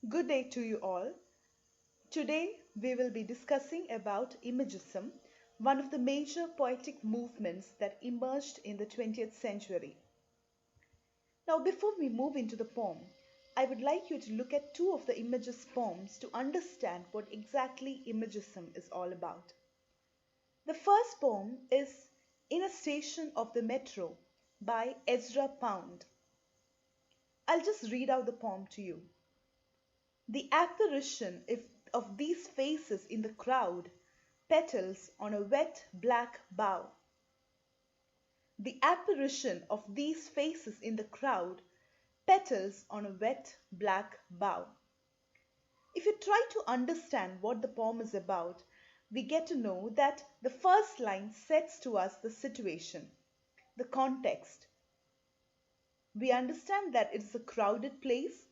Good day to you all. Today we will be discussing about Imagism, one of the major poetic movements that emerged in the 20th century. Now, before we move into the poem, I would like you to look at two of the Imagist poems to understand what exactly Imagism is all about. The first poem is In a Station of the Metro by Ezra Pound. I'll just read out the poem to you. The apparition of these faces in the crowd, petals on a wet black bough. The apparition of these faces in the crowd, petals on a wet black bough. If you try to understand what the poem is about, we get to know that the first line sets to us the situation, the context. We understand that it is a crowded place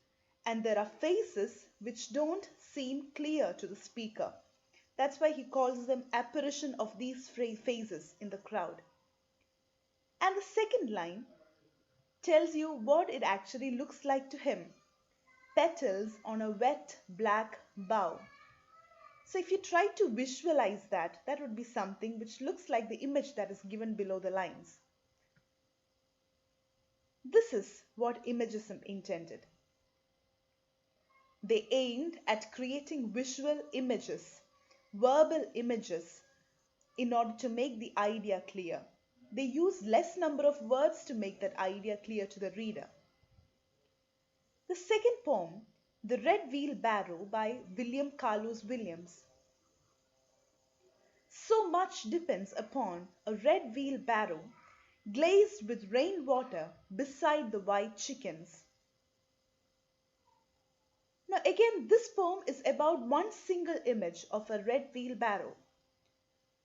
and there are faces which don't seem clear to the speaker. That's why he calls them apparition of these faces in the crowd. And the second line tells you what it actually looks like to him. Petals on a wet black bough. So if you try to visualize that, that would be something which looks like the image that is given below the lines. This is what Imagism intended. They aimed at creating visual images, verbal images, in order to make the idea clear. They used less number of words to make that idea clear to the reader. The second poem, The Red Wheelbarrow by William Carlos Williams. So much depends upon a red wheelbarrow glazed with rainwater beside the white chickens. Now again, this poem is about one single image of a red wheelbarrow.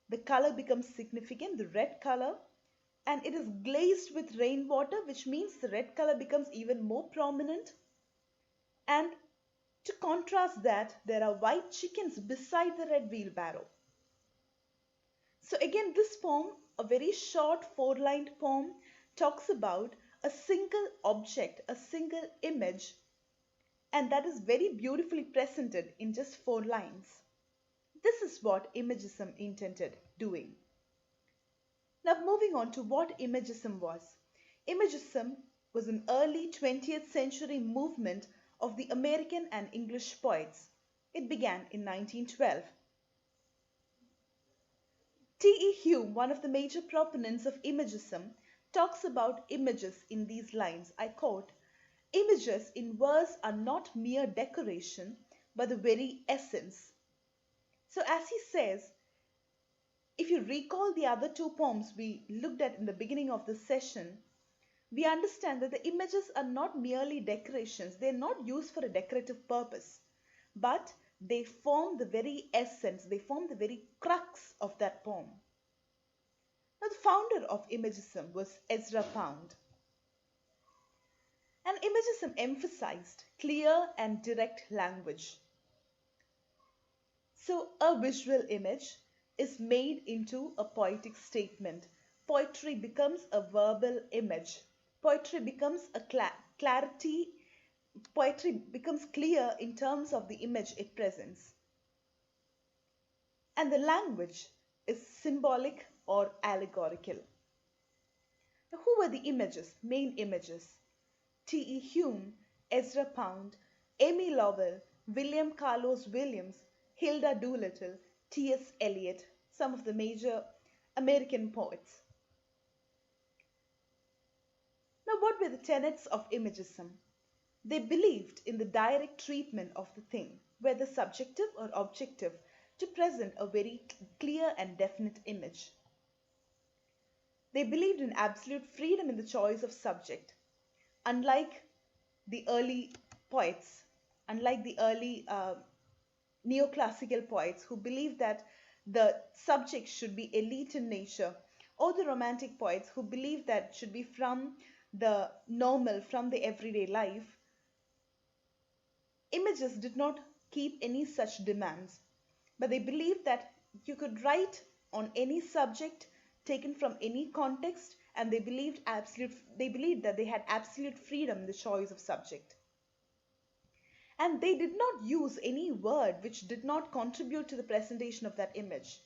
The color becomes significant, the red color, and it is glazed with rainwater, which means the red color becomes even more prominent. And to contrast that, there are white chickens beside the red wheelbarrow. So again, this poem, a very short four-lined poem, talks about a single object, a single image, and that is very beautifully presented in just 4 lines. This is what Imagism intended doing. Now moving on to what Imagism was. Imagism was an early 20th century movement of the American and English poets. It began in 1912. T.E. Hume, one of the major proponents of Imagism, talks about images in these lines. I quote, "Images in verse are not mere decoration, but the very essence." So as he says, if you recall the other two poems we looked at in the beginning of this session, we understand that the images are not merely decorations. They're not used for a decorative purpose, but they form the very essence, they form the very crux of that poem. Now, the founder of Imagism was Ezra Pound. And Imagism emphasized clear and direct language. So, a visual image is made into a poetic statement. Poetry becomes a verbal image. Poetry becomes a clarity. Poetry becomes clear in terms of the image it presents. And the language is symbolic or allegorical. Now, who were the images, main images? T.E. Hume, Ezra Pound, Amy Lowell, William Carlos Williams, Hilda Doolittle, T.S. Eliot, some of the major American poets. Now, what were the tenets of Imagism? They believed in the direct treatment of the thing, whether subjective or objective, to present a very clear and definite image. They believed in absolute freedom in the choice of subject. Unlike the early poets, unlike the early neoclassical poets who believed that the subject should be elite in nature, or the romantic poets who believed that it should be from the normal, from the everyday life, Images did not keep any such demands, but they believed that you could write on any subject taken from any context, and they believed that they had absolute freedom in the choice of subject. And they did not use any word which did not contribute to the presentation of that image.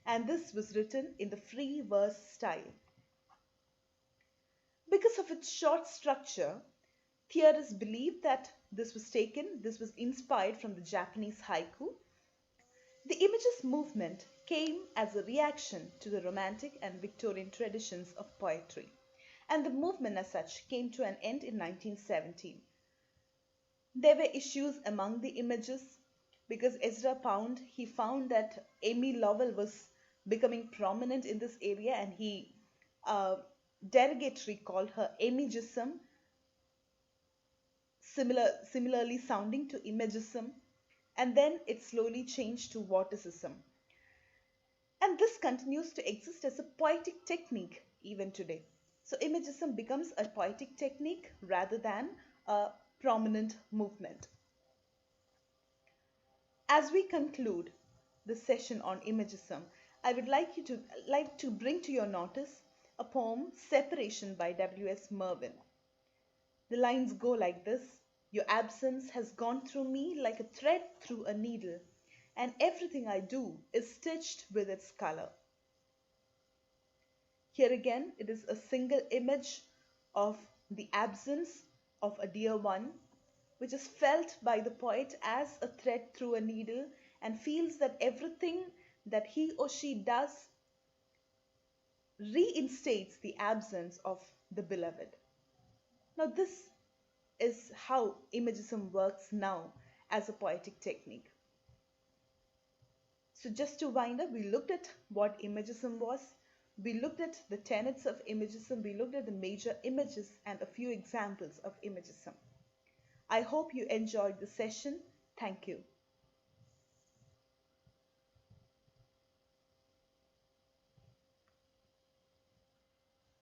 And this was written in the free verse style. Because of its short structure, theorists believe that this was inspired from the Japanese haiku. The Imagist movement came as a reaction to the Romantic and Victorian traditions of poetry, and the movement as such came to an end in 1917. There were issues among the Imagists because he found that Amy Lowell was becoming prominent in this area, and he uh, derogatory called her Imagism, similarly sounding to Imagism, and then it slowly changed to Vorticism. And this continues to exist as a poetic technique even today. So Imagism becomes a poetic technique rather than a prominent movement. As we conclude the session on Imagism, I would like to bring to your notice a poem, Separation by W.S. Merwin. The lines go like this: Your absence has gone through me like a thread through a needle, and everything I do is stitched with its color. Here again, it is a single image of the absence of a dear one, which is felt by the poet as a thread through a needle, and feels that everything that he or she does reinstates the absence of the beloved. Now, this is how Imagism works now as a poetic technique. So, just to wind up, we looked at what Imagism was, we looked at the tenets of Imagism, we looked at the major images and a few examples of Imagism. I hope you enjoyed the session. Thank you.